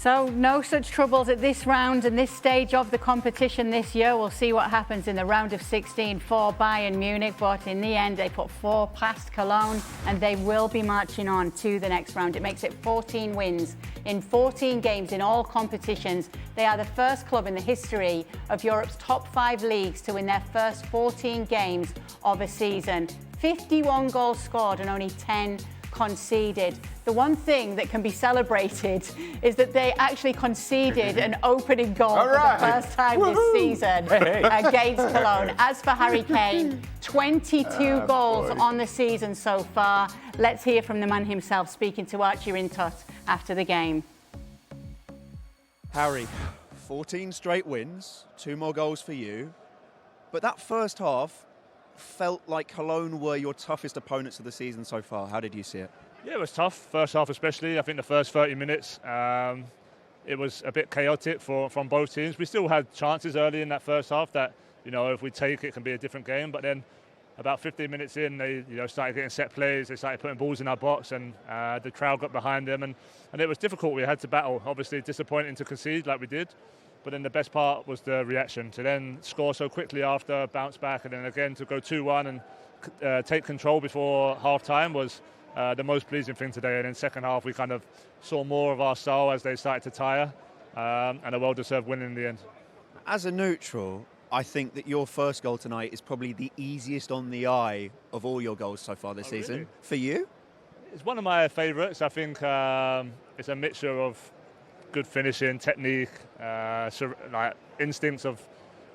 So no such troubles at this round and this stage of the competition this year. We'll see what happens in the round of 16 for Bayern Munich, but in the end they put 4 past Cologne and they will be marching on to the next round. It makes it 14 wins in 14 games in all competitions. They are the first club in the history of Europe's top 5 leagues to win their first 14 games of a season. 51 goals scored and only 10 conceded. The one thing that can be celebrated is that they actually conceded an opening goal for the first time this season against Cologne. As for Harry Kane, 22 goals on the season so far. Let's hear from the man himself speaking to Archie Rhind-Tutt after the game. Harry, 14 straight wins, 2 more goals for you. But that first half felt like Cologne were your toughest opponents of the season so far. How did you see it? Yeah, it was tough. First half especially. I think the first 30 minutes, it was a bit chaotic from both teams. We still had chances early in that first half that, if we take it can be a different game. But then about 15 minutes in, they started getting set plays. They started putting balls in our box and the crowd got behind them. And it was difficult. We had to battle. Obviously disappointing to concede like we did. But then the best part was the reaction. To then score so quickly after, bounce back, and then again to go 2-1 and take control before half-time was the most pleasing thing today. And in second half, we kind of saw more of our style as they started to tire, and a well-deserved win in the end. As a neutral, I think that your first goal tonight is probably the easiest on the eye of all your goals so far this season. Really? For you? It's one of my favourites. I think it's a mixture of good finishing, technique, like instincts of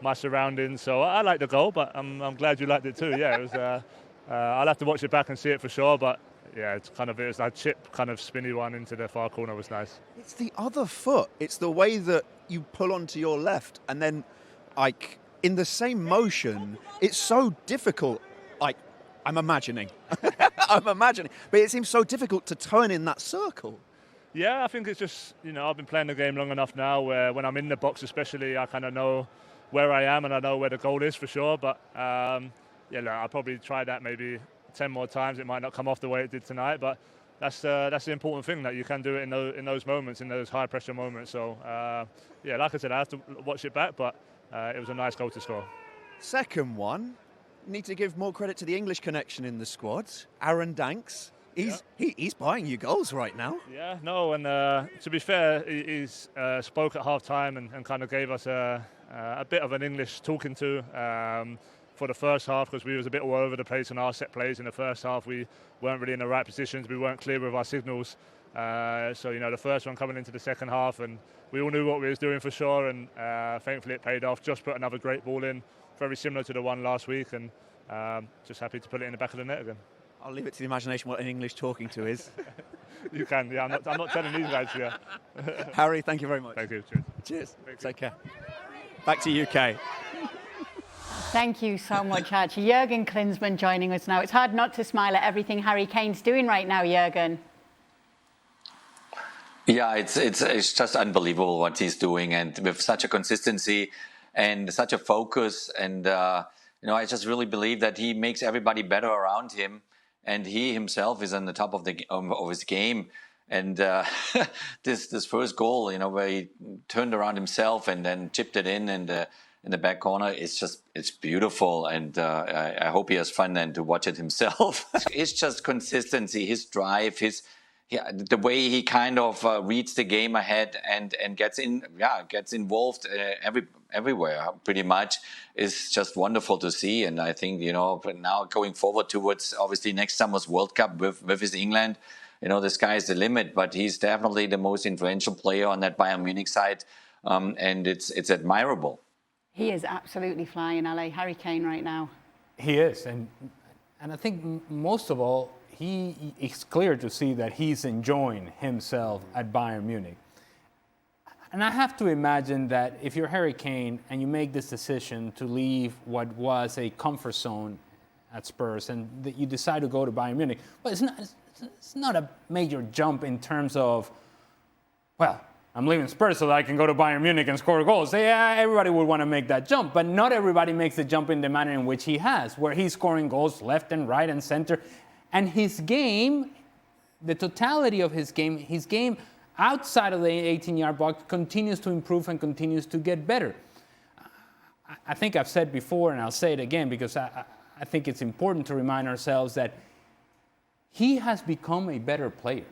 my surroundings. So I like the goal, but I'm glad you liked it too. Yeah, it was. I'll have to watch it back and see it for sure. But yeah, it was that chip kind of spinny one into the far corner was nice. It's the other foot. It's the way that you pull onto your left, and then, like in the same motion, it's so difficult. Like I'm imagining, but it seems so difficult to turn in that circle. Yeah, I think it's just, I've been playing the game long enough now where when I'm in the box especially, I kind of know where I am and I know where the goal is for sure. But, I'll probably try that maybe 10 more times. It might not come off the way it did tonight, but that's the important thing, that you can do it in those moments, in those high-pressure moments. So, like I said, I have to watch it back, but it was a nice goal to score. Second one, need to give more credit to the English connection in the squad. Aaron Danks. He's buying you goals right now. Yeah, no, and to be fair, he's spoke at half-time and kind of gave us a bit of an English talking to for the first half, because we was a bit all over the place on our set plays in the first half. We weren't really in the right positions. We weren't clear with our signals. So, the first one coming into the second half, and we all knew what we was doing for sure, and thankfully it paid off. Just put another great ball in, very similar to the one last week, and just happy to put it in the back of the net again. I'll leave it to the imagination what an English talking to is. You can, yeah. I'm not telling these guys here. Harry, thank you very much. Thank you. Cheers. Cheers. Take care. Back to UK. Thank you so much, Archie. Jurgen Klinsmann joining us now. It's hard not to smile at everything Harry Kane's doing right now, Jurgen. Yeah, it's just unbelievable what he's doing, and with such a consistency and such a focus, and I just really believe that he makes everybody better around him. And he himself is on the top of his game. And this first goal, where he turned around himself and then chipped it in the back corner, it's beautiful. And I hope he has fun then to watch it himself. It's just consistency, his drive, the way he kind of reads the game ahead and gets involved everywhere pretty much is just wonderful to see. And I think, now going forward towards obviously next summer's World Cup with his England, the sky's the limit, but he's definitely the most influential player on that Bayern Munich side. And it's admirable. He is absolutely flying, LA. Harry Kane right now. He is. And I think most of all, it's clear to see that he's enjoying himself at Bayern Munich. And I have to imagine that if you're Harry Kane and you make this decision to leave what was a comfort zone at Spurs and that you decide to go to Bayern Munich, well, it's not a major jump in terms of, well, I'm leaving Spurs so that I can go to Bayern Munich and score goals. Yeah, everybody would want to make that jump, but not everybody makes the jump in the manner in which he has, where he's scoring goals left and right and center. And his game, the totality of his game outside of the 18-yard box continues to improve and continues to get better. I think I've said before, and I'll say it again, because I think it's important to remind ourselves that he has become a better player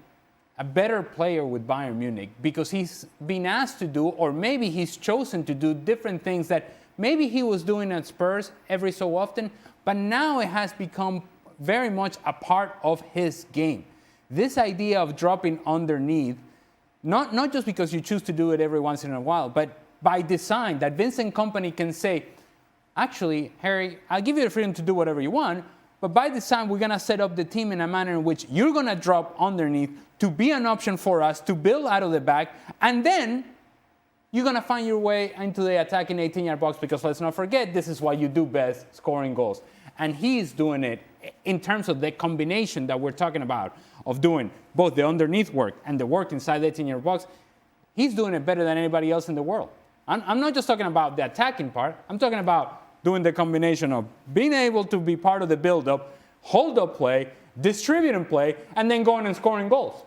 with Bayern Munich, because he's been asked to do, or maybe he's chosen to do, different things that maybe he was doing at Spurs every so often, but now it has become very much a part of his game. This idea of dropping underneath, not just because you choose to do it every once in a while, but by design, that Vincent Kompany can say, actually, Harry, I'll give you the freedom to do whatever you want, but by design, we're going to set up the team in a manner in which you're going to drop underneath to be an option for us, to build out of the back, and then you're going to find your way into the attacking 18-yard box, because let's not forget, this is what you do best, scoring goals. And he's doing it in terms of the combination that we're talking about, of doing both the underneath work and the work inside the 18-yard box. He's doing it better than anybody else in the world. I'm not just talking about the attacking part. I'm talking about doing the combination of being able to be part of the build-up, hold up play, distribute and play, and then going and scoring goals.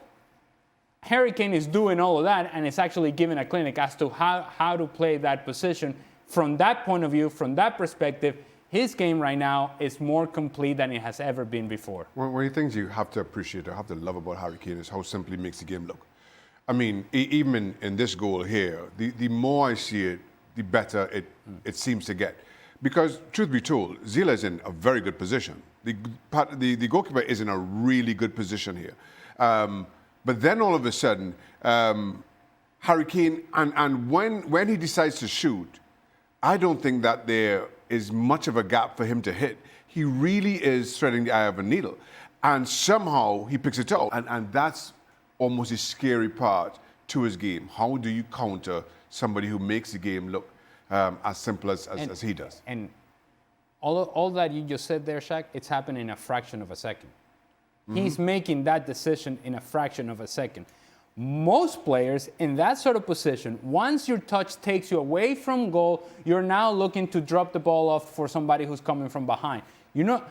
Harry Kane is doing all of that, and it's actually giving a clinic as to how to play that position. From that point of view, from that perspective, his game right now is more complete than it has ever been before. One of the things you have to appreciate or have to love about Harry Kane is how simply he makes the game look. I mean, even in this goal here, the more I see it, the better it seems to get. Because, truth be told, Zila is in a very good position. The goalkeeper is in a really good position here. But then all of a sudden, Harry Kane, and when he decides to shoot, I don't think that there is much of a gap for him to hit. He really is threading the eye of a needle. And somehow he picks it out. And that's almost a scary part to his game. How do you counter somebody who makes the game look as simple as he does? And all that you just said there, Shaq, it's happening in a fraction of a second. Mm-hmm. He's making that decision in a fraction of a second. Most players in that sort of position, once your touch takes you away from goal, you're now looking to drop the ball off for somebody who's coming from behind. You know,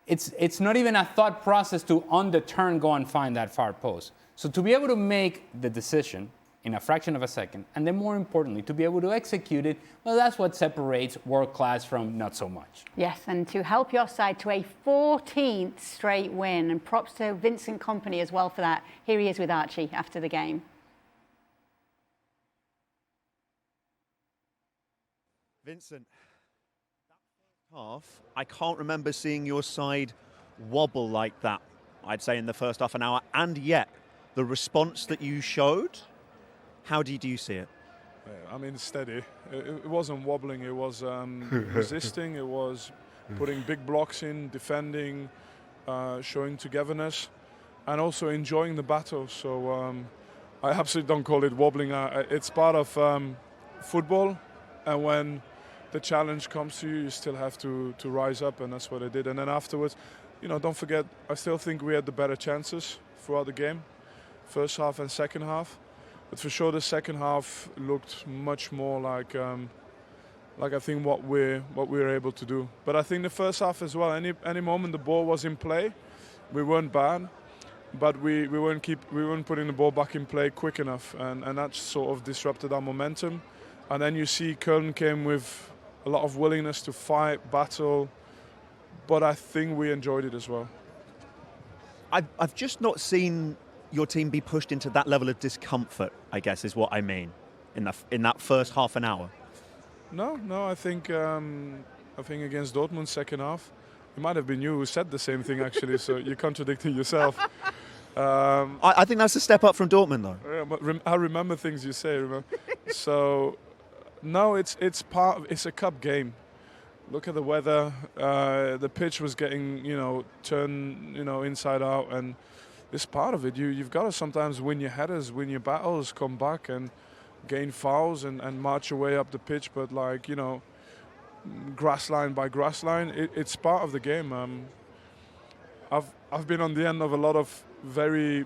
it's not even a thought process to on the turn go and find that far post. So to be able to make the decision in a fraction of a second, and then more importantly, to be able to execute it, well, that's what separates world class from not so much. Yes, and to help your side to a 14th straight win, and props to Vincent Kompany as well for that. Here he is with Archie after the game. Vincent, that first half, I can't remember seeing your side wobble like that, I'd say, in the first half an hour, and yet the response that you showed, how did you see it? Yeah, I mean, steady. It wasn't wobbling, it was resisting, it was putting big blocks in, defending, showing togetherness, and also enjoying the battle. So I absolutely don't call it wobbling. It's part of football, and when the challenge comes to you, you still have to rise up, and that's what I did. And then afterwards, you know, don't forget, I still think we had the better chances throughout the game, first half and second half. But for sure, the second half looked much more like I think what we were able to do. But I think the first half as well. Any moment the ball was in play, we weren't bad, but we weren't putting the ball back in play quick enough, and that sort of disrupted our momentum. And then you see Köln came with a lot of willingness to fight, battle, but I think we enjoyed it as well. I've just not seen your team be pushed into that level of discomfort, I guess, is what I mean, in that first half an hour. No, I think against Dortmund second half, it might have been you who said the same thing actually, so you're contradicting yourself. I think that's a step up from Dortmund, though. Yeah, but I remember things you say. So, no, it's a cup game. Look at the weather. The pitch was getting turned inside out, and it's part of it. You've got to sometimes win your headers, win your battles, come back and gain fouls and march your way up the pitch. But grass line by grass line, it's part of the game. I've been on the end of a lot of very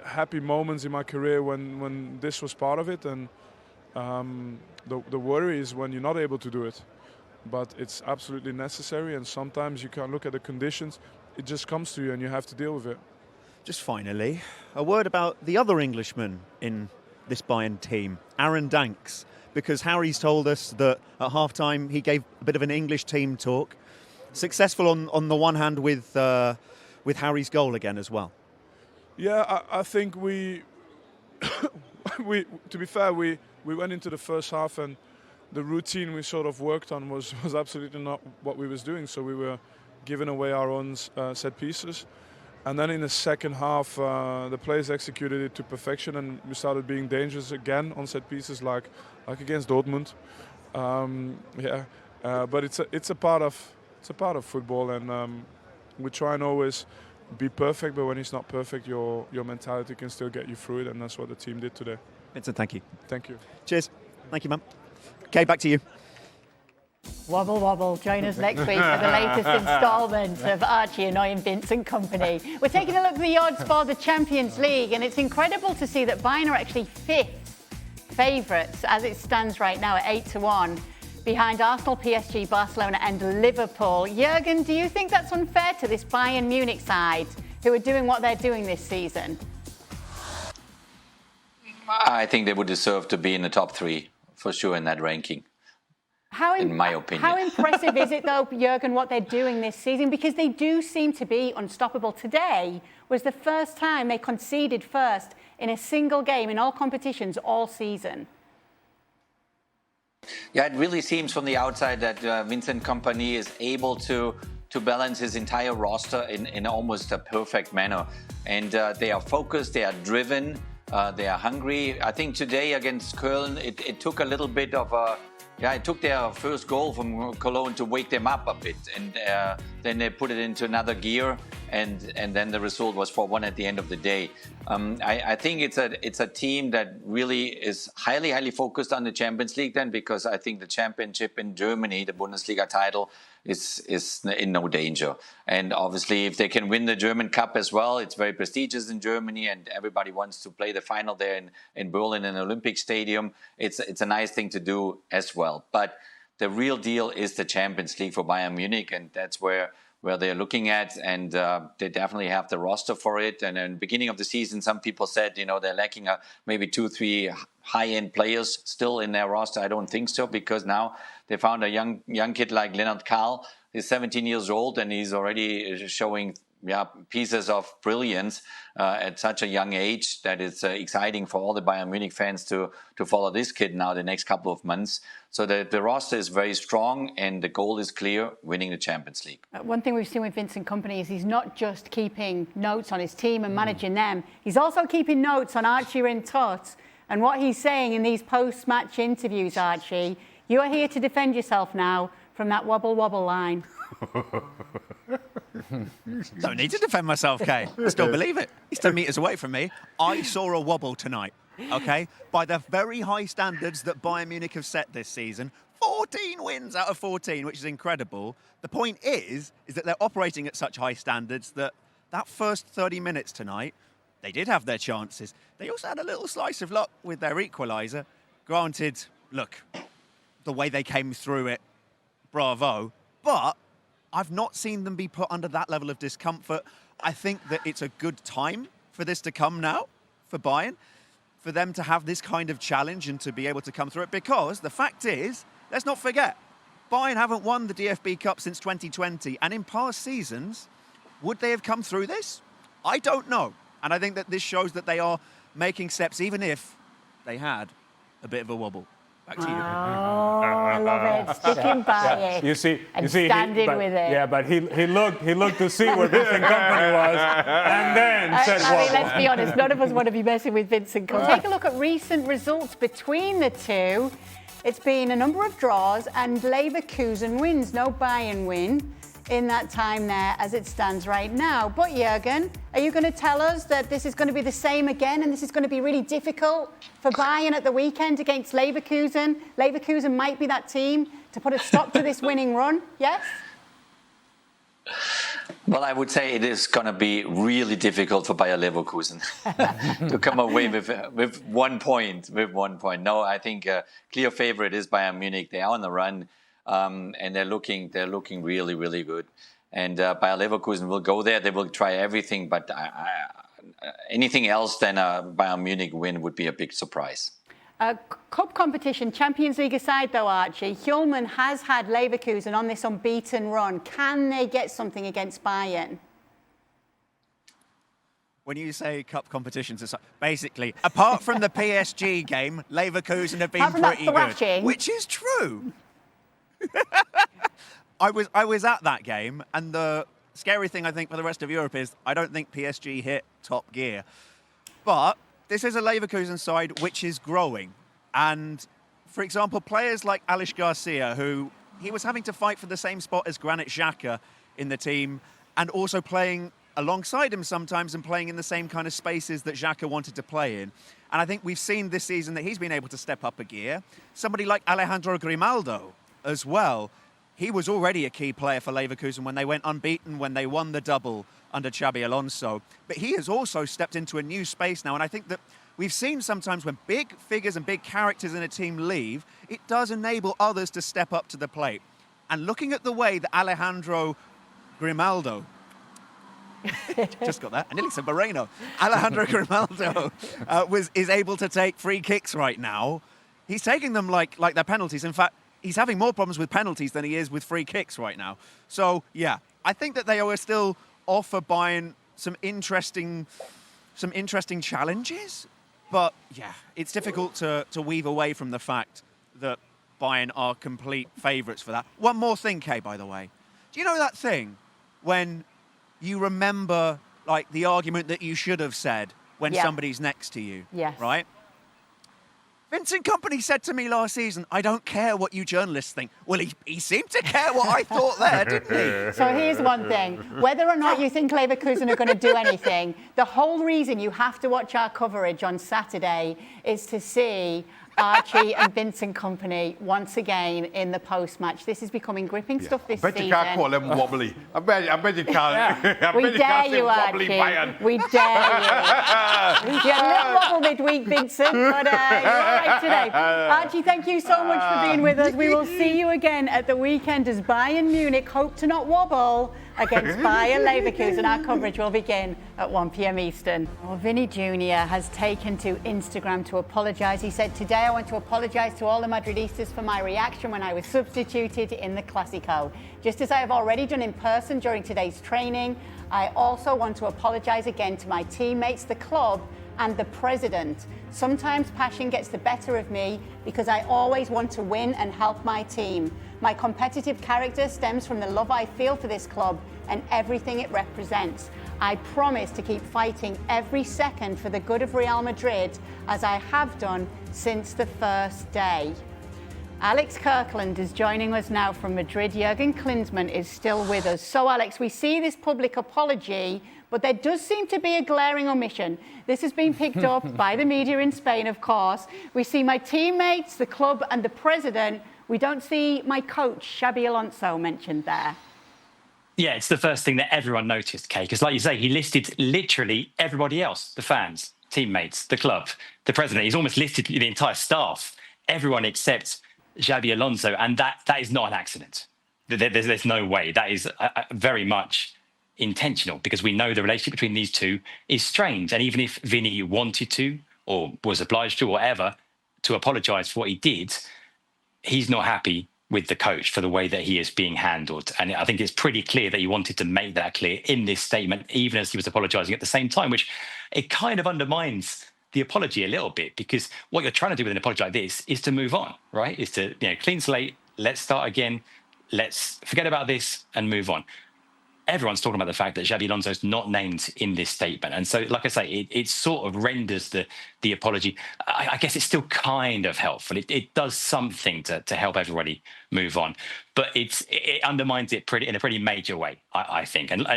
happy moments in my career when this was part of it, and the worry is when you're not able to do it. But it's absolutely necessary, and sometimes you can't look at the conditions. It just comes to you and you have to deal with it. Just finally, a word about the other Englishman in this Bayern team? Aaron Danks, because Harry's told us that at half-time he gave a bit of an English team talk. Successful on the one hand with Harry's goal again as well. Yeah, I think we to be fair, we went into the first half and the routine we sort of worked on was absolutely not what we was doing. So we were giving away our own set pieces. And then in the second half, the players executed it to perfection, and we started being dangerous again on set pieces, like against Dortmund. But it's a part of football, and we try and always be perfect. But when it's not perfect, your mentality can still get you through it, and that's what the team did today. Vincent, thank you. Thank you. Cheers. Thank you, man. Okay, back to you. Wobble, wobble. Join us next week for the latest instalment of Archie and Vincent Kompany. We're taking a look at the odds for the Champions League, and it's incredible to see that Bayern are actually fifth favourites as it stands right now at 8-1, behind Arsenal, PSG, Barcelona and Liverpool. Jurgen, do you think that's unfair to this Bayern Munich side who are doing what they're doing this season? I think they would deserve to be in the top 3 for sure in that ranking. In my opinion. How impressive is it, though, Jurgen, what they're doing this season? Because they do seem to be unstoppable. Today was the first time they conceded first in a single game in all competitions all season. Yeah, it really seems from the outside that Vincent Kompany is able to balance his entire roster in almost a perfect manner. And they are focused, they are driven, they are hungry. I think today against Köln, it took a little bit of a... Yeah, it took their first goal from Cologne to wake them up a bit, and then they put it into another gear, and then the result was 4-1 at the end of the day. I think it's a team that really is highly focused on the Champions League then, because I think the championship in Germany, the Bundesliga title, is in no danger. And obviously, if they can win the German Cup as well, it's very prestigious in Germany, and everybody wants to play the final there in Berlin in the Olympic Stadium. It's a nice thing to do as well. But the real deal is the Champions League for Bayern Munich, and that's where they're looking at, and they definitely have the roster for it. And in the beginning of the season, some people said, they're lacking maybe 2-3 high-end players still in their roster. I don't think so, because now they found a young kid like Leonard Karl. He's 17 years old, and he's already showing pieces of brilliance at such a young age that it's exciting for all the Bayern Munich fans to follow this kid now the next couple of months. So the roster is very strong, and the goal is clear, winning the Champions League. One thing we've seen with Vincent Kompany is he's not just keeping notes on his team and managing them. He's also keeping notes on Archie Rhind-Tutt and what he's saying in these post-match interviews, Archie. You are here to defend yourself now from that wobble line. Don't need to defend myself, Kay. I still believe it. He's 10 metres away from me. I saw a wobble tonight, okay? By the very high standards that Bayern Munich have set this season, 14 wins out of 14, which is incredible. The point is that they're operating at such high standards that first 30 minutes tonight, they did have their chances. They also had a little slice of luck with their equaliser. Granted, look, the way they came through it, bravo. But I've not seen them be put under that level of discomfort. I think that it's a good time for this to come now, for Bayern, for them to have this kind of challenge and to be able to come through it. Because the fact is, let's not forget, Bayern haven't won the DFB Cup since 2020. And in past seasons, would they have come through this? I don't know. And I think that this shows that they are making steps, even if they had a bit of a wobble. Back to you. Oh, I love it. Sticking by it. You see, standing with it. Yeah, but he looked to see where Vincent Kompany was, and then said, I mean, let's be honest, none of us want to be messing with Vincent Kompany. Take a look at recent results between the two. It's been a number of draws, and Leverkusen wins. No Bayern win in that time there as it stands right now. But Jurgen, are you going to tell us that this is going to be the same again, and this is going to be really difficult for Bayern at the weekend against Leverkusen? Leverkusen might be that team to put a stop to this winning run, yes? Well, I would say it is going to be really difficult for Bayer Leverkusen to come away with 1 point. No, I think clear favorite is Bayern Munich. They are on the run. And they're looking really, really good. And Bayer Leverkusen will go there. They will try everything, but anything else than a Bayern Munich win would be a big surprise. Cup competition, Champions League aside though, Archie, Hjulman has had Leverkusen on this unbeaten run. Can they get something against Bayern? When you say cup competitions, it's basically, apart from the PSG game, Leverkusen have been pretty good, which is true. I was at that game, and the scary thing I think for the rest of Europe is I don't think PSG hit top gear. But this is a Leverkusen side which is growing. And, for example, players like Alex Garcia, who he was having to fight for the same spot as Granit Xhaka in the team, and also playing alongside him sometimes and playing in the same kind of spaces that Xhaka wanted to play in. And I think we've seen this season that he's been able to step up a gear. Somebody like Alejandro Grimaldo as well. He was already a key player for Leverkusen when they went unbeaten, when they won the double under Xabi Alonso. But he has also stepped into a new space now. And I think that we've seen sometimes when big figures and big characters in a team leave, it does enable others to step up to the plate. And looking at the way that Alejandro Grimaldo just got that. I nearly said Moreno. Alejandro Grimaldo is able to take free kicks right now. He's taking them like they're penalties. In fact, he's having more problems with penalties than he is with free kicks right now. So, yeah, I think that they will still offer Bayern some interesting challenges. But, yeah, it's difficult to weave away from the fact that Bayern are complete favourites for that. One more thing, Kay, by the way. Do you know that thing when you remember, like, the argument that you should have said when somebody's next to you? Yes. Right? Vincent Kompany said to me last season, I don't care what you journalists think. Well, he seemed to care what I thought there, didn't he? So here's one thing. Whether or not you think Leverkusen are going to do anything, the whole reason you have to watch our coverage on Saturday is to see Archie and Vincent Kompany once again in the post-match. This is becoming gripping stuff this season. I bet you can't call them wobbly. I bet you can't. We dare you, Archie. We dare you. You had a little wobble midweek, Vincent, but you're all right today. Archie, thank you so much for being with us. We will see you again at the weekend as Bayern Munich hope to not wobble against Bayer Leverkusen. Our coverage will begin at 1 p.m. Eastern. Well, Vini Jr. has taken to Instagram to apologise. He said, today I want to apologise to all the Madridistas for my reaction when I was substituted in the Clásico. Just as I have already done in person during today's training, I also want to apologise again to my teammates, the club and the president. Sometimes passion gets the better of me because I always want to win and help my team. My competitive character stems from the love I feel for this club and everything it represents. I promise to keep fighting every second for the good of Real Madrid, as I have done since the first day. Alex Kirkland is joining us now from Madrid. Jurgen Klinsmann is still with us. So, Alex, we see this public apology, but there does seem to be a glaring omission. This has been picked up by the media in Spain, of course. We see my teammates, the club and the president. We don't see my coach, Xabi Alonso, mentioned there. Yeah, it's the first thing that everyone noticed, Kay, because like you say, he listed literally everybody else, the fans, teammates, the club, the president. He's almost listed the entire staff, everyone except Xabi Alonso, and that is not an accident. There's no way. That is very much intentional, because we know the relationship between these two is strained. And even if Vini wanted to, or was obliged to, or whatever, to apologise for what he did, he's not happy with the coach for the way that he is being handled. And I think it's pretty clear that he wanted to make that clear in this statement, even as he was apologising at the same time, which it kind of undermines the apology a little bit, because what you're trying to do with an apology like this is to move on, right? Is to, clean slate, let's start again, let's forget about this and move on. Everyone's talking about the fact that Xabi Alonso's not named in this statement. And so, like I say, it sort of renders the apology. I guess it's still kind of helpful. It does something to help everybody move on. But it undermines it in a pretty major way, I think. And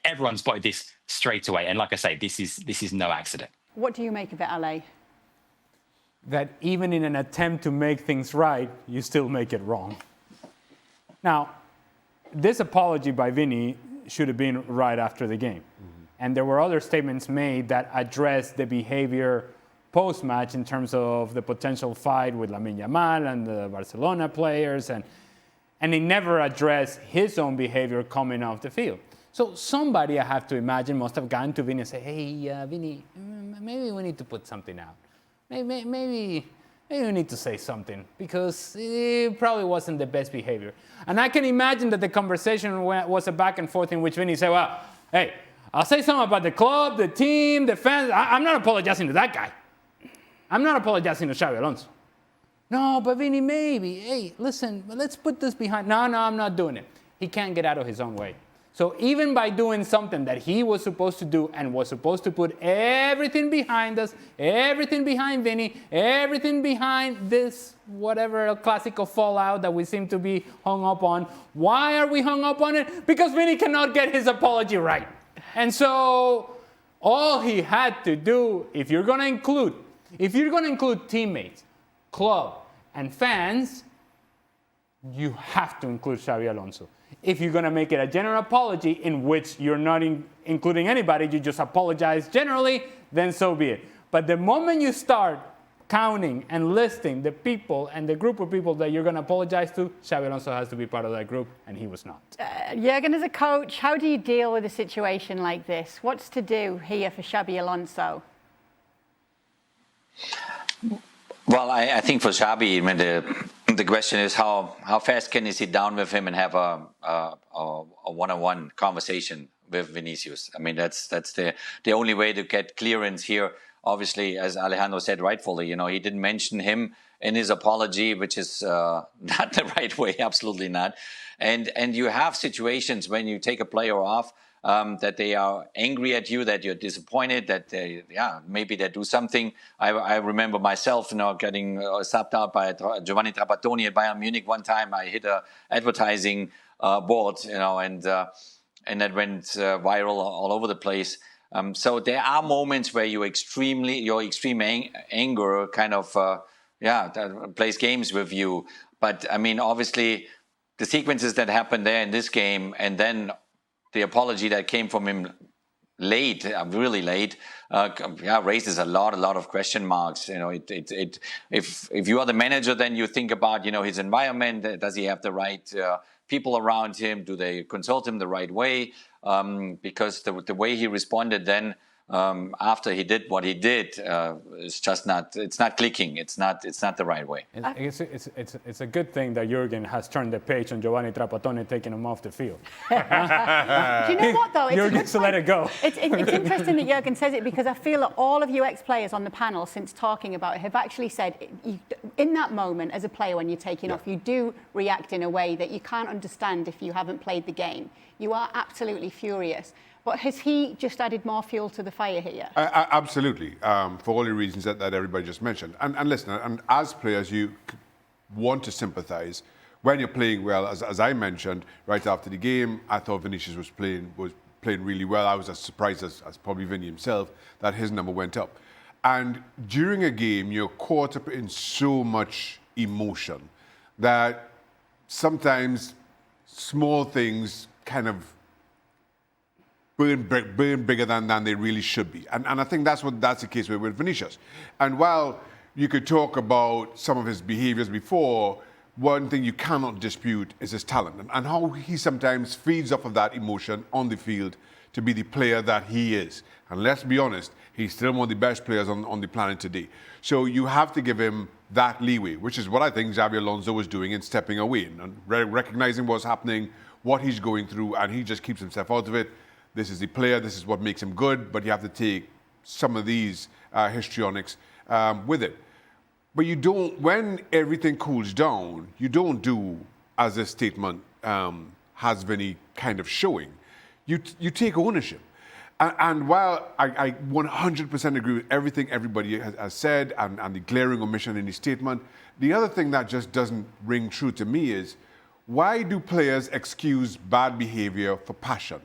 everyone spotted this straight away. And like I say, this is no accident. What do you make of it, Ale? That even in an attempt to make things right, you still make it wrong. Now, this apology by Vini should have been right after the game. And there were other statements made that addressed the behavior post-match in terms of the potential fight with Lamine Yamal and the Barcelona players. And he never addressed his own behavior coming off the field. So somebody, I have to imagine, must have gone to Vini and say, hey, Vini, maybe we need to put something out. Maybe we need to say something because it probably wasn't the best behavior. And I can imagine that the conversation was a back and forth in which Vini said, well, hey, I'll say something about the club, the team, the fans. I'm not apologizing to that guy. I'm not apologizing to Xabi Alonso. No, but Vini, maybe. Hey, listen, let's put this behind. No, I'm not doing it. He can't get out of his own way. So even by doing something that he was supposed to do and was supposed to put everything behind us, everything behind Vini, everything behind this whatever classical fallout that we seem to be hung up on. Why are we hung up on it? Because Vini cannot get his apology right. And so all he had to do, if you're going to include teammates, club, and fans, you have to include Xabi Alonso. If you're going to make it a general apology in which you're not including anybody, you just apologize generally, then so be it. But the moment you start counting and listing the people and the group of people that you're going to apologize to, Xabi Alonso has to be part of that group, and he was not. Jurgen, as a coach, how do you deal with a situation like this? What's to do here for Xabi Alonso? Well, I think for Xabi, I mean, the question is how fast can you sit down with him and have a one-on-one conversation with Vinicius? I mean, that's the only way to get clearance here. Obviously, as Alejandro said rightfully, he didn't mention him in his apology, which is not the right way, absolutely not. And you have situations when you take a player off, that they are angry at you, that you're disappointed, that maybe they do something. I remember myself, getting subbed out by Giovanni Trapattoni at Bayern Munich one time. I hit a advertising board, and that went viral all over the place. So there are moments where your extreme anger kind of plays games with you. But I mean, obviously, the sequences that happened there in this game, and then the apology that came from him late, really late, raises a lot of question marks. If you are the manager, then you think about his environment. Does he have the right people around him? Do they consult him the right way? Because the way he responded then after he did what he did, it's just not. It's not clicking. It's not the right way. It's a good thing that Jurgen has turned the page on Giovanni Trapattoni, taking him off the field. Do you know what though? Jurgen, so let it go. It's interesting that Jurgen says it because I feel that all of you ex-players on the panel, since talking about it, have actually said in that moment as a player when you're taking off, you do react in a way that you can't understand if you haven't played the game. You are absolutely furious. But has he just added more fuel to the fire here? Absolutely, for all the reasons that everybody just mentioned. And listen, and as players, you want to sympathise when you're playing well. As I mentioned right after the game, I thought Vinicius was playing really well. I was as surprised as probably Vini himself that his number went up. And during a game, you're caught up in so much emotion that sometimes small things kind of burn bigger than they really should be. And I think that's the case with Vinicius. And while you could talk about some of his behaviors before, one thing you cannot dispute is his talent and how he sometimes feeds off of that emotion on the field to be the player that he is. And let's be honest, he's still one of the best players on the planet today. So you have to give him that leeway, which is what I think Xabi Alonso was doing in stepping away and recognizing what's happening, what he's going through, and he just keeps himself out of it. This is the player, this is what makes him good, but you have to take some of these histrionics with it. But you don't, when everything cools down, you don't do, as this statement has Vini kind of showing, you take ownership. And while I 100% agree with everything everybody has said and the glaring omission in the statement, the other thing that just doesn't ring true to me is, why do players excuse bad behavior for passion?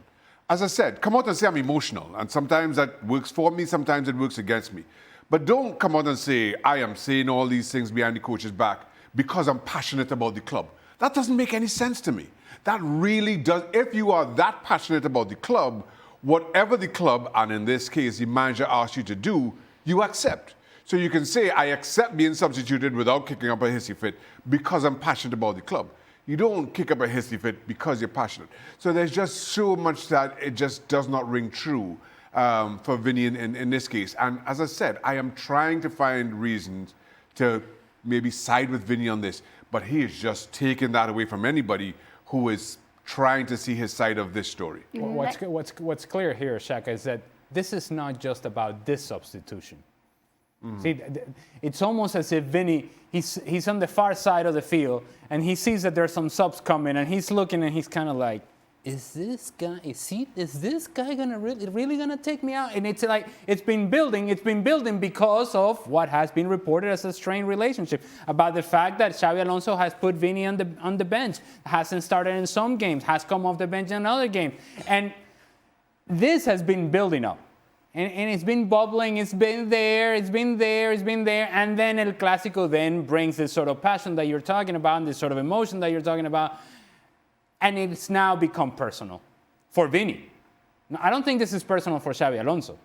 As I said, come out and say I'm emotional, and sometimes that works for me, sometimes it works against me. But don't come out and say, I am saying all these things behind the coach's back because I'm passionate about the club. That doesn't make any sense to me. That really does. If you are that passionate about the club, whatever the club, and in this case, the manager asks you to do, you accept. So you can say, I accept being substituted without kicking up a hissy fit because I'm passionate about the club. You don't kick up a hissy fit because you're passionate. So there's just so much that it just does not ring true for Vini in this case. And as I said, I am trying to find reasons to maybe side with Vini on this, but he is just taking that away from anybody who is trying to see his side of this story. What's clear here, Shaka, is that this is not just about this substitution. See, it's almost as if Vini, he's on the far side of the field, and he sees that there's some subs coming, and he's looking, and he's kind of like, is this guy gonna really gonna take me out? And it's like it's been building because of what has been reported as a strained relationship, about the fact that Xabi Alonso has put Vini on the bench, hasn't started in some games, has come off the bench in another game, and this has been building up. And it's been bubbling, it's been there, and then El Clásico then brings this sort of passion that you're talking about, and this sort of emotion that you're talking about, and it's now become personal for Vini. Now, I don't think this is personal for Xabi Alonso.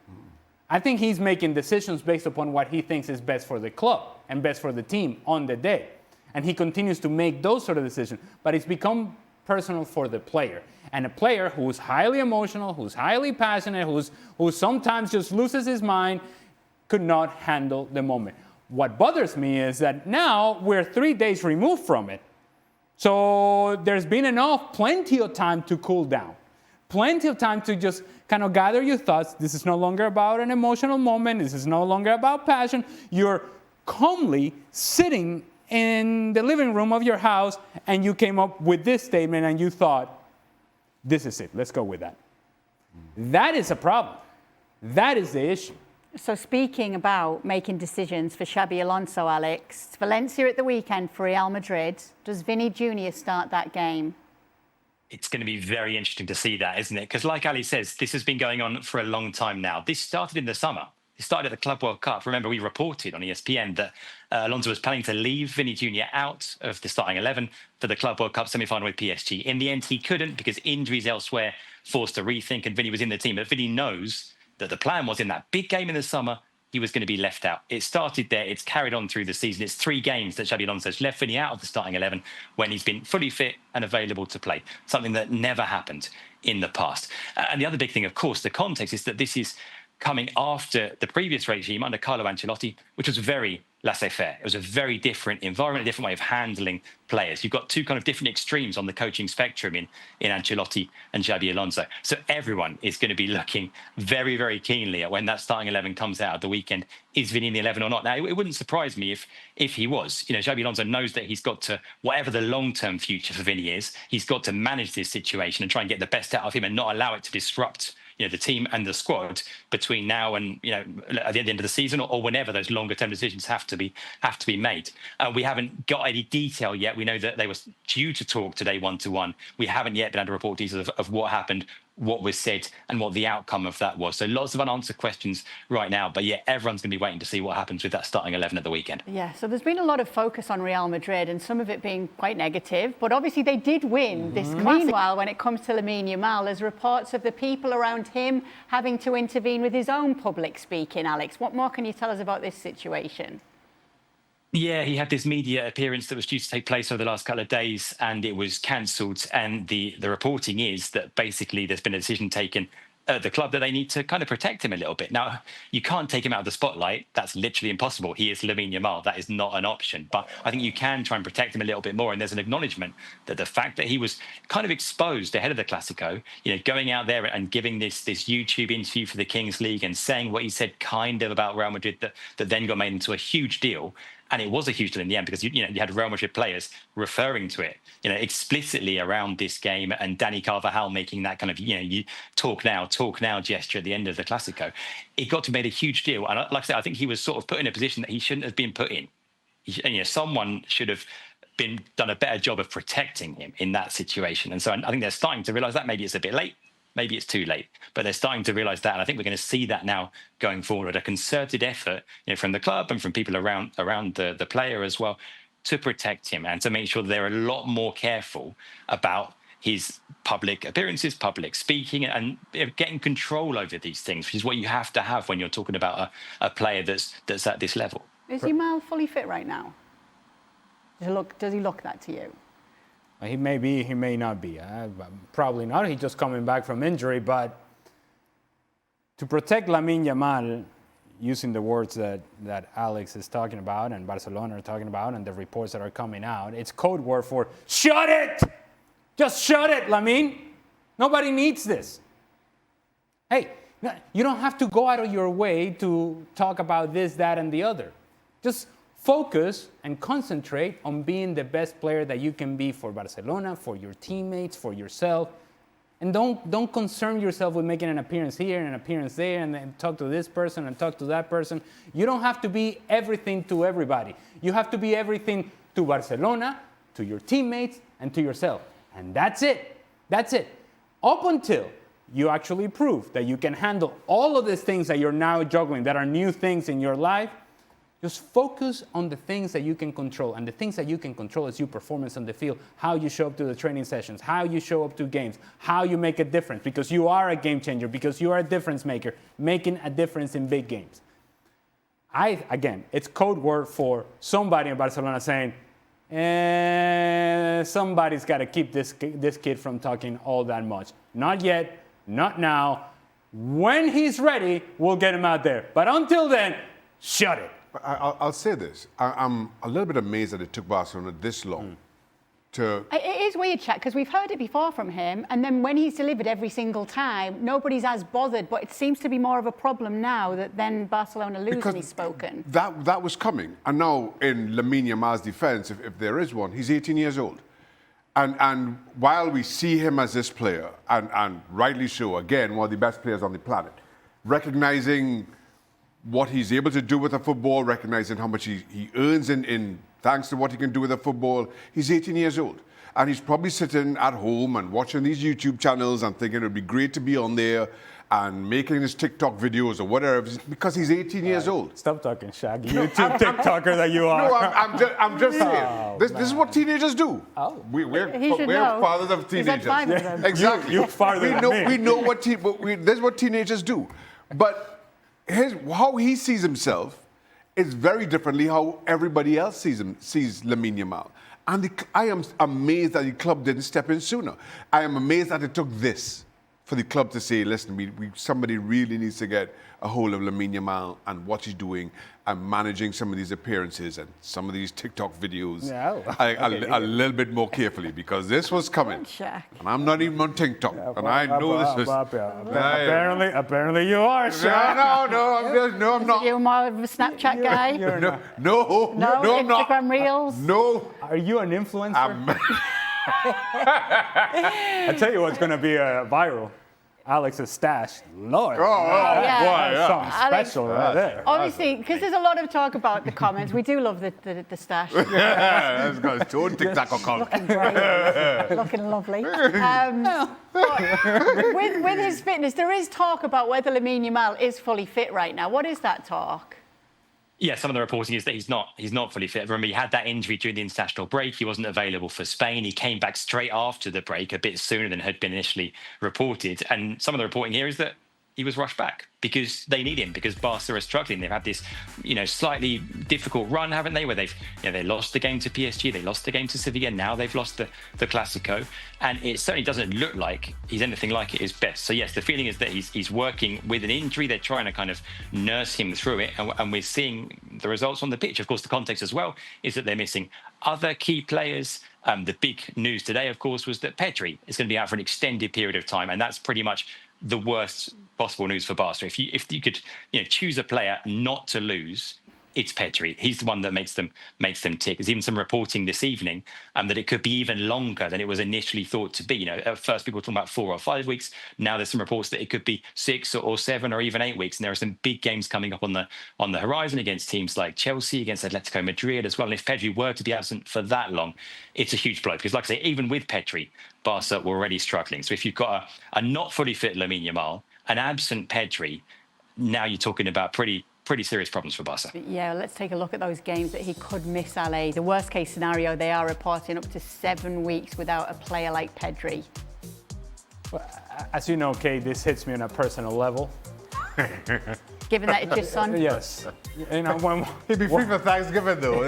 I think he's making decisions based upon what he thinks is best for the club and best for the team on the day. And he continues to make those sort of decisions, but it's become personal for the player. And a player who's highly emotional, who's highly passionate, who sometimes just loses his mind, could not handle the moment. What bothers me is that now we're 3 days removed from it. So there's been plenty of time to cool down. Plenty of time to just kind of gather your thoughts. This is no longer about an emotional moment. This is no longer about passion. You're calmly sitting in the living room of your house, and you came up with this statement, and you thought, this is it. Let's go with that. That is a problem. That is the issue. So speaking about making decisions for Xabi Alonso, Alex, Valencia at the weekend for Real Madrid. Does Vini Jr start that game? It's going to be very interesting to see that, isn't it? Because like Ali says, this has been going on for a long time now. This started in the summer. It started at the Club World Cup. Remember, we reported on ESPN that Alonso was planning to leave Vini Jr out of the starting 11 for the Club World Cup semi-final with PSG. In the end, he couldn't because injuries elsewhere forced a rethink, and Vini was in the team. But Vini knows that the plan was in that big game in the summer, he was going to be left out. It started there. It's carried on through the season. It's 3 games that Xabi Alonso's left Vini out of the starting 11 when he's been fully fit and available to play, something that never happened in the past. And the other big thing, of course, the context is that this is coming after the previous regime under Carlo Ancelotti, which was very laissez-faire. It was a very different environment, a different way of handling players. You've got 2 kind of different extremes on the coaching spectrum in Ancelotti and Xabi Alonso. So everyone is going to be looking very, very keenly at when that starting 11 comes out at the weekend. Is Vini in the 11 or not? Now, it wouldn't surprise me if he was. You know, Xabi Alonso knows that he's got to, whatever the long-term future for Vini is, he's got to manage this situation and try and get the best out of him and not allow it to disrupt the team and the squad between now and at the end of the season or whenever those longer term decisions have to be made. We haven't got any detail yet. We know that they were due to talk today 1-to-1. We haven't yet been able to report details of what happened, what was said, and what the outcome of that was. So lots of unanswered questions right now. But yeah, everyone's going to be waiting to see what happens with that starting 11 at the weekend. Yeah, so there's been a lot of focus on Real Madrid and some of it being quite negative. But obviously they did win this. Meanwhile, when it comes to Lamine Yamal, there's reports of the people around him having to intervene with his own public speaking. Alex, what more can you tell us about this situation? Yeah, he had this media appearance that was due to take place over the last couple of days, and it was cancelled. And the reporting is that basically there's been a decision taken at the club that they need to kind of protect him a little bit. Now, you can't take him out of the spotlight. That's literally impossible. He is Lamine Yamal. That is not an option. But I think you can try and protect him a little bit more. And there's an acknowledgement that the fact that he was kind of exposed ahead of the Clásico, going out there and giving this YouTube interview for the Kings League and saying what he said kind of about Real Madrid that then got made into a huge deal. And it was a huge deal in the end because you had Real Madrid players referring to it, explicitly around this game, and Dani Carvajal making that kind of you talk now gesture at the end of the Clásico. It got to be made a huge deal, and like I said, I think he was sort of put in a position that he shouldn't have been put in. Someone should have done a better job of protecting him in that situation. And so I think they're starting to realise that maybe it's a bit late. Maybe it's too late, but they're starting to realise that. And I think we're going to see that now going forward, a concerted effort from the club and from people around the player as well to protect him and to make sure that they're a lot more careful about his public appearances, public speaking, and getting control over these things, which is what you have to have when you're talking about a player that's at this level. Is Yamal fully fit right now? Does he look that to you? He may be, he may not be. Probably not. He's just coming back from injury. But to protect Lamine Yamal, using the words that Alex is talking about and Barcelona are talking about and the reports that are coming out, it's code word for shut it! Just shut it, Lamine. Nobody needs this. Hey, you don't have to go out of your way to talk about this, that, and the other. Just focus and concentrate on being the best player that you can be for Barcelona, for your teammates, for yourself. And don't concern yourself with making an appearance here and an appearance there and then talk to this person and talk to that person. You don't have to be everything to everybody. You have to be everything to Barcelona, to your teammates, and to yourself. And that's it. That's it. Up until you actually prove that you can handle all of these things that you're now juggling, that are new things in your life, just focus on the things that you can control. And the things that you can control is your performance on the field, how you show up to the training sessions, how you show up to games, how you make a difference, because you are a game changer, because you are a difference maker, making a difference in big games. Again, it's code word for somebody in Barcelona saying, somebody's got to keep this kid from talking all that much. Not yet, not now. When he's ready, we'll get him out there. But until then, shut it. I'll say this. I'm a little bit amazed that it took Barcelona this long to... It is weird, Shaq, because we've heard it before from him, and then when he's delivered every single time, nobody's as bothered, but it seems to be more of a problem now that then Barcelona lose and he's spoken. That was coming. And now, in Lamine Yamal's defense, if there is one, he's 18 years old. And while we see him as this player, and rightly so, again, one of the best players on the planet, recognizing what he's able to do with the football, recognizing how much he earns in thanks to what he can do with the football. He's 18 years old. And he's probably sitting at home and watching these YouTube channels and thinking it would be great to be on there and making his TikTok videos or whatever, because he's 18 years old. Stop talking, Shaq. YouTube TikToker that you are. No, I'm just saying. This is what teenagers do. Oh. We're fathers of teenagers. He's had 5 of them. Exactly. You're farther than me. We know what this is what teenagers do. But how he sees himself is very differently how everybody else sees Lamine Yamal. And I am amazed that the club didn't step in sooner. I am amazed that it took this for the club to say, listen, somebody really needs to get a hold of Lamine Yamal and what he's doing and managing some of these appearances and some of these TikTok videos a little bit more carefully, because this was coming. And I'm not even on TikTok, and I know this is... Apparently you are, Shaq. No, I'm not. You're more of a Snapchat guy? No, I'm not. Instagram Reels? No. Are you an influencer? I tell you what's going to be viral. Alex's stash. Lord. Yeah. Something special right there. Obviously, because there's a lot of talk about the comments. We do love the stash. Yeah, that's got his own TikTok account. Looking lovely. But with his fitness, there is talk about whether Lamine Yamal is fully fit right now. What is that talk? Yeah, some of the reporting is that he's not fully fit. Remember, he had that injury during the international break. He wasn't available for Spain. He came back straight after the break, a bit sooner than had been initially reported. And some of the reporting here is that he was rushed back because they need him, because Barca are struggling. They've had this, slightly difficult run, haven't they? Where they've, they lost the game to PSG, they lost the game to Sevilla, now they've lost the Clásico, and it certainly doesn't look like he's anything like at his best. So yes, the feeling is that he's working with an injury. They're trying to kind of nurse him through it, and we're seeing the results on the pitch. Of course, the context as well is that they're missing other key players. The big news today, of course, was that Pedri is going to be out for an extended period of time, and that's pretty much the worst possible news for Barca. If you could choose a player not to lose, it's Pedri. He's the one that makes them tick. There's even some reporting this evening that it could be even longer than it was initially thought to be. At first people were talking about 4 or 5 weeks. Now there's some reports that it could be 6 or 7 or even 8 weeks. And there are some big games coming up on the horizon against teams like Chelsea, against Atletico Madrid as well. And if Pedri were to be absent for that long, it's a huge blow. Because like I say, even with Pedri, Barca were already struggling. So if you've got a not fully fit Lamine Yamal, an absent Pedri, now you're talking about pretty serious problems for Barca. Yeah, let's take a look at those games that he could miss, Ale. The worst case scenario, they are reporting up to 7 weeks without a player like Pedri. Well, as you know, Kate, this hits me on a personal level. given that it's your son? Yes. You know, He'd be free for Thanksgiving, though.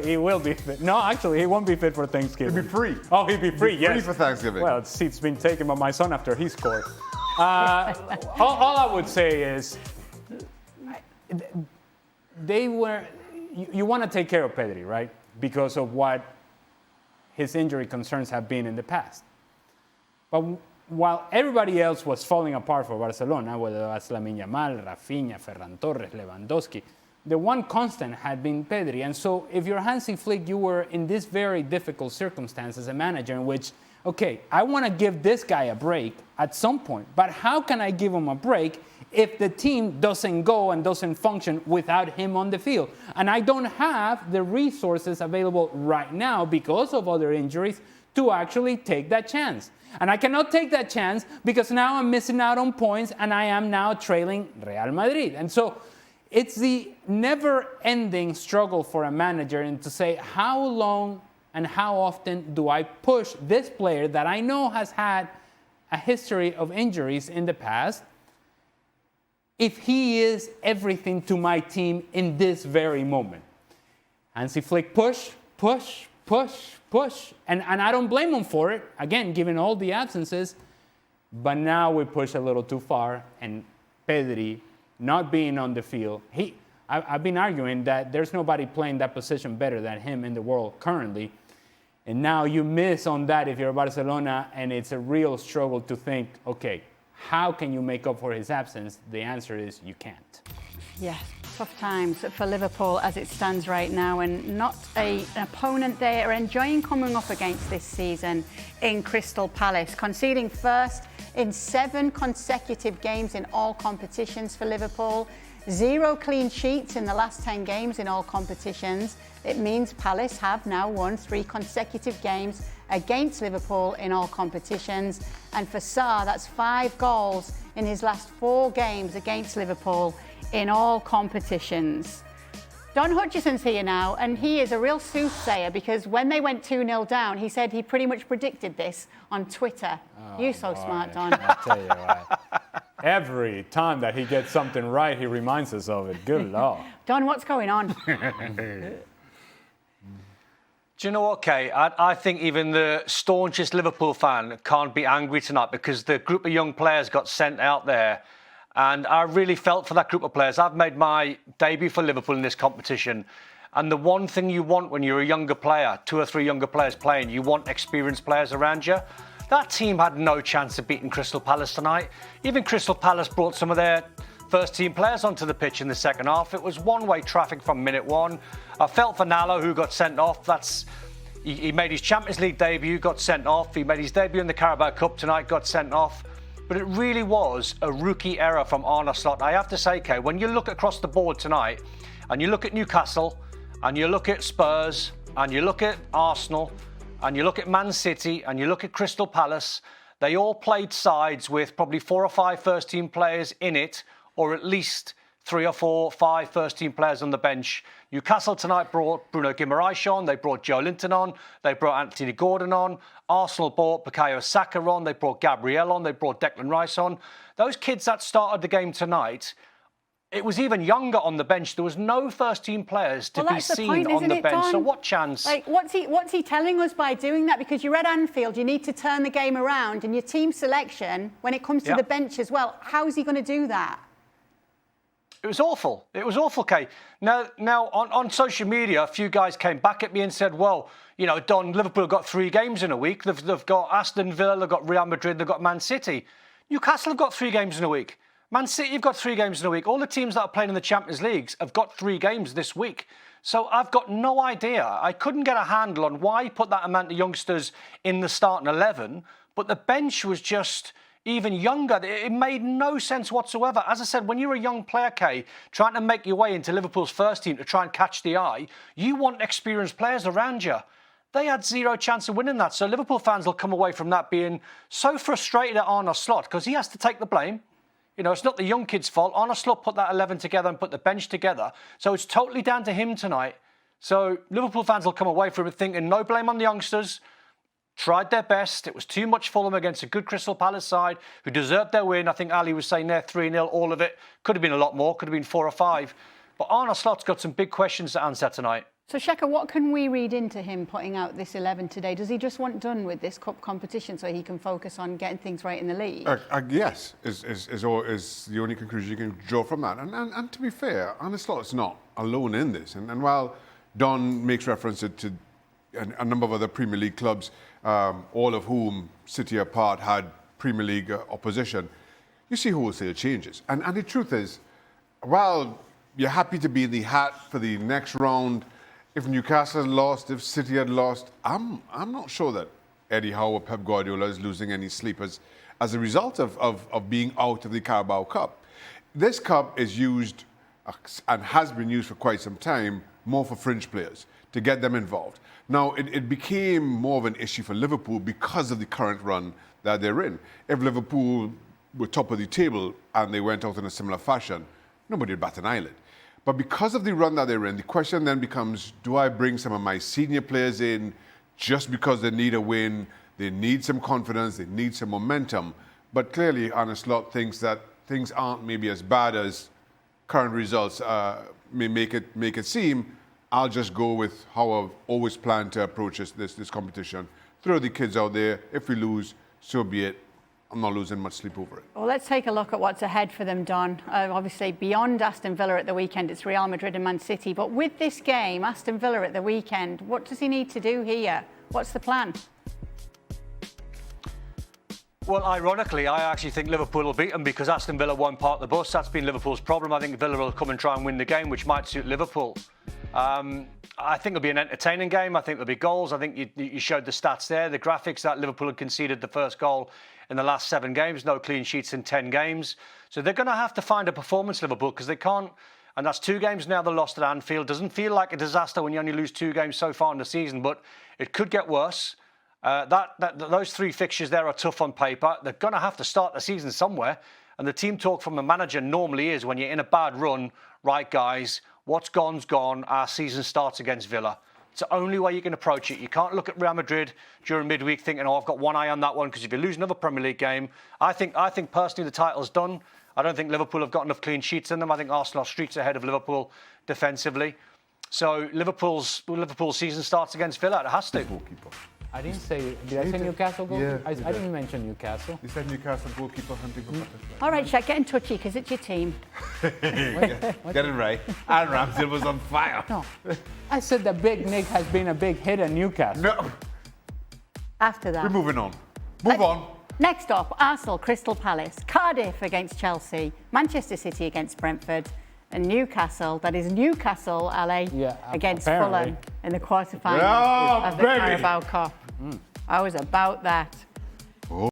He will be fit. No, actually, he won't be fit for Thanksgiving. He'd be free. Oh, he'd be free, yes. Free for Thanksgiving. Well, seat's been taken by my son after he scored. All I would say is they were. You want to take care of Pedri, right? Because of what his injury concerns have been in the past. But while everybody else was falling apart for Barcelona, whether it was Lamine Yamal, Rafinha, Ferran Torres, Lewandowski, the one constant had been Pedri. And so if you're Hansi Flick, you were in this very difficult circumstance as a manager in which, okay, I want to give this guy a break at some point, but how can I give him a break if the team doesn't go and doesn't function without him on the field? And I don't have the resources available right now because of other injuries to actually take that chance. And I cannot take that chance because now I'm missing out on points and I am now trailing Real Madrid. And so it's the never-ending struggle for a manager and to say, how long and how often do I push this player that I know has had a history of injuries in the past if he is everything to my team in this very moment? Hansi Flick push. And I don't blame him for it, again, given all the absences. But now we push a little too far. And Pedri not being on the field, I've been arguing that there's nobody playing that position better than him in the world currently. And now you miss on that if you're Barcelona, and it's a real struggle to think, okay, how can you make up for his absence? The answer is you can't. Yes, tough times for Liverpool as it stands right now, and not an opponent they are enjoying coming up against this season in Crystal Palace, conceding first in 7 consecutive games in all competitions for Liverpool. 0 clean sheets in the last 10 games in all competitions. It means Palace have now won 3 consecutive games against Liverpool in all competitions. And for Sarr, that's 5 goals in his last 4 games against Liverpool in all competitions. Don Hutchison's here now, and he is a real soothsayer because when they went 2-0 down, he said he pretty much predicted this on Twitter. You're so smart, Don. I'll tell you what. Every time that he gets something right, he reminds us of it. Good Lord. Don, what's going on? Do you know what, Kay? I think even the staunchest Liverpool fan can't be angry tonight because the group of young players got sent out there. And I really felt for that group of players. I've made my debut for Liverpool in this competition. And the one thing you want when you're a younger player, 2 or 3 younger players playing, you want experienced players around you. That team had no chance of beating Crystal Palace tonight. Even Crystal Palace brought some of their first-team players onto the pitch in the second half. It was one-way traffic from minute 1. I felt for Nalo, who got sent off. He made his Champions League debut, got sent off. He made his debut in the Carabao Cup tonight, got sent off. But it really was a rookie error from Arne. I have to say, Kay, when you look across the board tonight, and you look at Newcastle, and you look at Spurs, and you look at Arsenal, and you look at Man City, and you look at Crystal Palace, they all played sides with probably 4 or 5 first-team players in it, or at least 3 or 4, 5 first-team players on the bench. Newcastle tonight brought Bruno Guimaraes on, they brought Joe Linton on, they brought Anthony Gordon on. Arsenal brought Bukayo Saka on, they brought Gabriel on, they brought Declan Rice on. Those kids that started the game tonight, it was even younger on the bench. There was no first-team players to be seen on the bench. So what chance? Like, what's he telling us by doing that? Because you're at Anfield, you need to turn the game around, and your team selection, when it comes to the bench as well, how is he going to do that? It was awful. It was awful, Kay. Now on social media, a few guys came back at me and said, well, you know, Don, Liverpool have got 3 games in a week. They've got Aston Villa, they've got Real Madrid, they've got Man City. Newcastle have got 3 games in a week. Man City have got 3 games in a week. All the teams that are playing in the Champions Leagues have got 3 games this week. So I've got no idea. I couldn't get a handle on why he put that amount of youngsters in the starting 11, but the bench was just even younger. It made no sense whatsoever. As I said, when you're a young player, Kay, trying to make your way into Liverpool's first team to try and catch the eye, you want experienced players around you. They had 0 chance of winning that. So Liverpool fans will come away from that being so frustrated at Arne Slot because he has to take the blame. You know, it's not the young kid's fault. Arne Slot put that 11 together and put the bench together. So it's totally down to him tonight. So Liverpool fans will come away from it thinking no blame on the youngsters. tried their best. It was too much for them against a good Crystal Palace side who deserved their win. I think Ali was saying there 3-0, all of it. Could have been a lot more, could have been 4 or 5. But Arne Slot's got some big questions to answer tonight. So, Shaka, what can we read into him putting out this 11 today? Does he just want done with this cup competition so he can focus on getting things right in the league? Yes, is the only conclusion you can draw from that. And to be fair, Arne Slot's not alone in this. And while Don makes reference to a number of other Premier League clubs, all of whom, City apart, had Premier League opposition, you see wholesale changes. And the truth is, while you're happy to be in the hat for the next round, if Newcastle had lost, if City had lost, I'm not sure that Eddie Howe or Pep Guardiola is losing any sleep as a result of being out of the Carabao Cup. This cup is used and has been used for quite some time more for fringe players to get them involved. Now, it became more of an issue for Liverpool because of the current run that they're in. If Liverpool were top of the table and they went out in a similar fashion, nobody would bat an eyelid. But because of the run that they're in, the question then becomes, do I bring some of my senior players in just because they need a win, they need some confidence, they need some momentum? But clearly, Arne Slot thinks that things aren't maybe as bad as current results may make it seem. I'll just go with how I've always planned to approach this competition. Throw the kids out there. If we lose, so be it. I'm not losing much sleep over it. Well, let's take a look at what's ahead for them, Don. Obviously, beyond Aston Villa at the weekend, it's Real Madrid and Man City. But with this game, Aston Villa at the weekend, what does he need to do here? What's the plan? Well, ironically, I actually think Liverpool will beat them because Aston Villa won't park the bus. That's been Liverpool's problem. I think Villa will come and try and win the game, which might suit Liverpool. I think it'll be an entertaining game. I think there'll be goals. I think you showed the stats there, the graphics that Liverpool had conceded the first goal in the last 7 games, no clean sheets in 10 games. So they're going to have to find a performance, Liverpool, because they can't. And that's 2 games now they lost at Anfield. Doesn't feel like a disaster when you only lose 2 games so far in the season, but it could get worse. Those 3 fixtures there are tough on paper. They're going to have to start the season somewhere. And the team talk from the manager normally is, when you're in a bad run, right, guys, what's gone's gone. Our season starts against Villa. It's the only way you can approach it. You can't look at Real Madrid during midweek thinking, oh, I've got one eye on that one, because if you lose another Premier League game, I think personally the title's done. I don't think Liverpool have got enough clean sheets in them. I think Arsenal are streets ahead of Liverpool defensively. So Liverpool's season starts against Villa. It has to. Goalkeeper. I didn't say. Did I say Newcastle goalkeeper? Yeah, I didn't mention Newcastle. You said Newcastle goalkeeper hunting for butterflies. All right, Shaq, get in touchy because it's your team. Get it right. And Ramsdale was on fire. No, I said that Big Nick has been a big hit at Newcastle. No, After that. we're moving on. Move on. Next up, Arsenal, Crystal Palace, Cardiff against Chelsea, Manchester City against Brentford, and Newcastle, that is Newcastle, LA, against apparently. Fulham in the quarterfinals of the baby. Carabao Cup. I was about that.